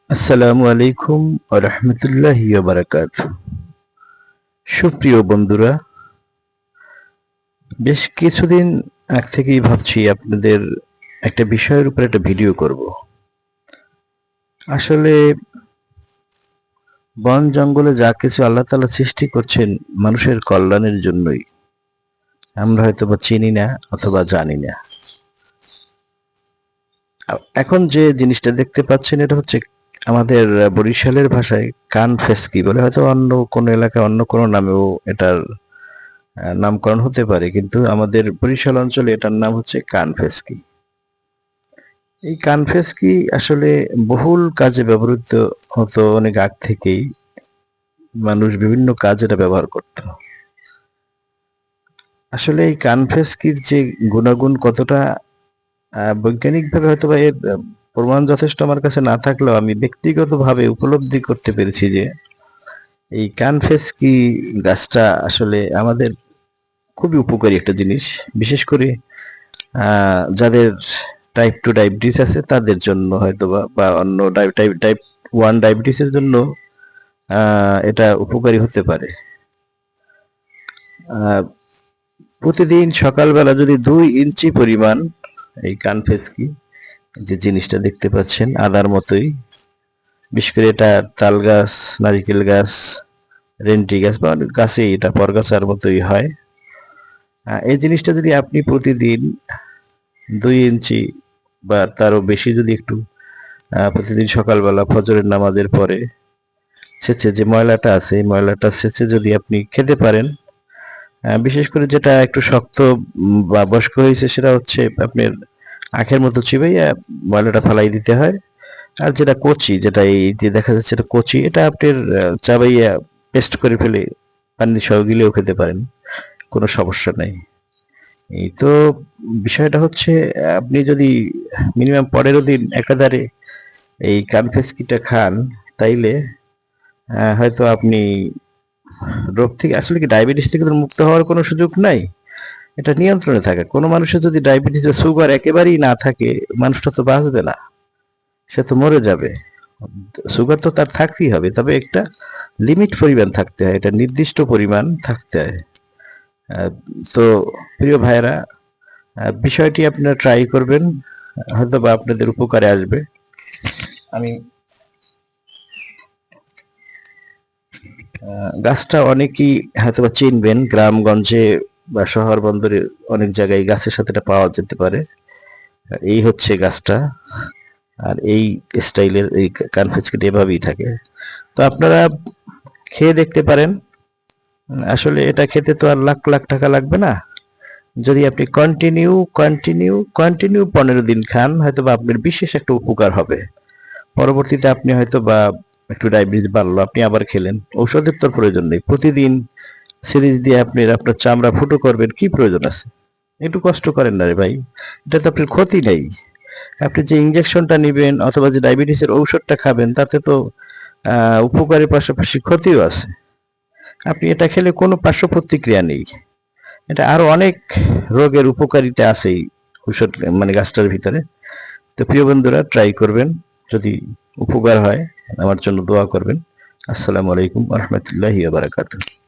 আসসালামু আলাইকুম ওয়া রাহমাতুল্লাহি ওয়া বারাকাতুহু। সুপ্রিয় বন্ধুরা, বেশ কিছুদিন আগ থেকেই ভাবছি আপনাদের একটা বিষয়ের উপর একটা ভিডিও করব। আসলে বন জঙ্গলে যা কিছু আল্লাহ তাআলা সৃষ্টি করছেন মানুষের কল্যাণের জন্যই। আমরা হয়তোবা চিনি না অথবা জানি না। এখন যে জিনিসটা দেখতে পাচ্ছেন এটা হচ্ছে আমাদের বরিশালের ভাষায় কানফেস্কি বলে, হয়তো অন্য কোনো এলাকায় অন্য কোনো নামেও এটার নামকরণ হতে পারে, কিন্তু আমাদের বরিশাল অঞ্চলে এটার নাম হচ্ছে কানফেস্কি। এই কানফেস্কি আসলে বহুল কাজে ব্যবহৃত হতো অনেক আগ থেকেই। মানুষ বিভিন্ন কাজে এটা ব্যবহার করত। আসলে এই কানফেস্কির যে গুণাগুণ কতটা বৈজ্ঞানিকভাবে হয়তোবা এর প্রমাণ যথেষ্ট আমার কাছে না থাকলেও আমি ব্যক্তিগতভাবে উপলব্ধি করতে পেরেছি যে এই কানফেস্কি গাছটা আসলে আমাদের খুবই উপকারী একটা জিনিস। বিশেষ করে যাদের টাইপ 2 ডায়াবেটিস আছে তাদের জন্য হয়তোবা, বা অন্য টাইপ 1 ডায়াবেটিসের জন্য এটা উপকারী হতে পারে। আহ, প্রতিদিন সকালবেলা যদি 2 ইঞ্চি পরিমাণ এই কানফেচকি যে জিনিসটা দেখতে পাচ্ছেন আদার মতোই, বিশেষ করে এটা তাল গাছ, নারিকেল গাছ, রেন্টি গাছ বা অনেক গাছেই এটা পরগাছার মতোই হয়। এই জিনিসটা যদি আপনি প্রতিদিন 2 ইঞ্চি বা তারও বেশি যদি একটু প্রতিদিন সকালবেলা ফজরের নামাজের পরে ছেঁচে যে ময়লাটা আছে এই ময়লাটা ছেঁচে যদি আপনি খেতে পারেন, বিশেষ করে যেটা একটু শক্ত বা বয়স্ক হয়েছে সেটা হচ্ছে আপনার আখের মতো চিবাইয়া ময়লাটা ফালাই দিতে হয়। আর যেটা কচি, যেটা এই যে দেখা যাচ্ছে এটা কচি, এটা আপনার চাবাইয়া পেস্ট করে ফেলে পানি সহ গিলেও খেতে পারেন, কোনো সমস্যা নাই। এই তো বিষয়টা হচ্ছে, আপনি যদি মিনিমাম 15 দিন একাধারে এই কানফেস্কিটা খান তাইলে হয়তো আপনি রোগ থেকে, আসলে কি ডায়াবেটিস থেকে তো মুক্ত হওয়ার কোনো সুযোগ নাই, এটা নিয়ন্ত্রণে থাকে। কোনো মানুষের যদি ডায়াবেটিস বা সুগার একেবারেই না থাকে, মানুষটা তো বাঁচবে না, সে তো মরে যাবে। সুগার তো তার থাকতেই হবে, তবে একটা লিমিট পরিমাণ থাকতে হয়, এটা নির্দিষ্ট পরিমাণ থাকতে হয়। আহ, তো প্রিয় ভাইয়েরা, বিষয়টি আপনারা ট্রাই করবেন, হয়তো বা আপনাদের উপকারে আসবে। আমি গাছটা অনেকেই হয়তোবা চিনবেন, গ্রামগঞ্জে বা শহর বন্দরে অনেক জায়গায় গাছের সাথে এটা পাওয়া যেতে পারে। এই হচ্ছে গাছটা, আর এই স্টাইলের এই কানফেচকিটা এভাবেই থাকে। তো আপনারা খেয়ে দেখতে পারেন। আসলে এটা খেতে তো আর লাখ লাখ টাকা লাগবে না। যদি আপনি কন্টিনিউ 15 দিন খান, হয়তো বা আপনার বিশেষ একটা উপকার হবে। পরবর্তীতে আপনি হয়তো বা একটু ডায়াবেটিস বাড়লো, আপনি আবার খেলেন, ঔষধের তোর প্রয়োজন নেই। প্রতিদিন সিরিজ দিয়ে আপনি আপনার চামড়া ফুটো করবেন, কি প্রয়োজন আছে? একটু কষ্ট করেন না রে ভাই, এটা তো আপনার ক্ষতি নেই। আপনি যে ইনজেকশনটা নিবেন অথবা যে ডায়াবেটিসের ঔষধটা খাবেন তাতে তো উপকারের পাশাপাশি ক্ষতিও আছে। আপনি এটা খেলে কোনো পার্শ্ব প্রতিক্রিয়া নেই। এটা আরো অনেক রোগের উপকারিতা আছে এই ঔষধ, মানে গাছটার ভিতরে। তো প্রিয় বন্ধুরা, ট্রাই করবেন, যদি উপকার হয় আমার জন্য দোয়া করবেন। আসসালামু আলাইকুম ওয়া রাহমাতুল্লাহি ওয়া বারাকাতুহু।